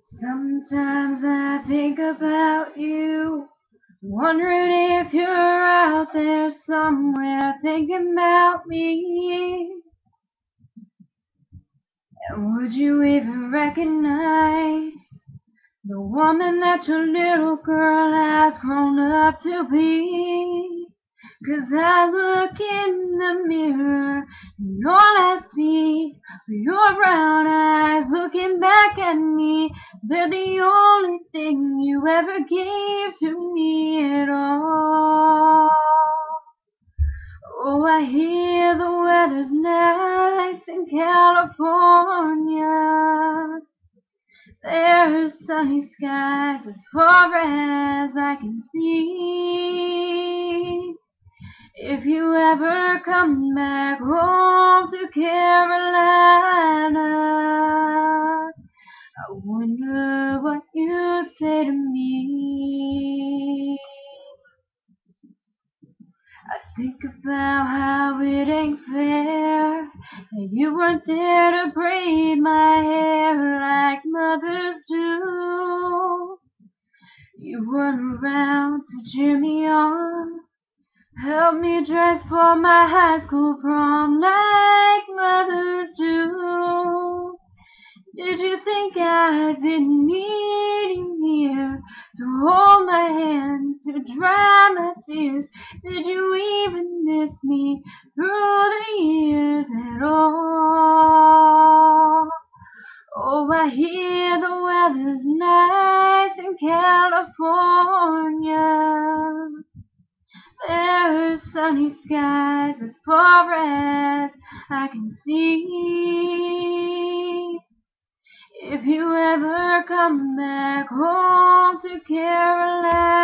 Sometimes I think about you, wondering if you're out there somewhere thinking about me. And would you even recognize the woman that your little girl has grown up to be? 'Cause I look in the mirror and all I see are your brown eyes looking back at me. They're the only thing you ever gave to me at all. Oh, I hear the weather's nice in California. There's sunny skies as far as I can see. If you ever come back home to Carolina, I wonder what you'd say to me. I think about how it ain't fair that you weren't there to braid my hair like mothers do. You weren't around to cheer me on, help me dress for my high school prom like mothers do. Did you think I didn't need you here to hold my hand, to dry my tears? Did you even miss me through the years at all? Oh, I hear the weather's nice in California. There's sunny skies as far as I can see. If you ever come back home to Carolina,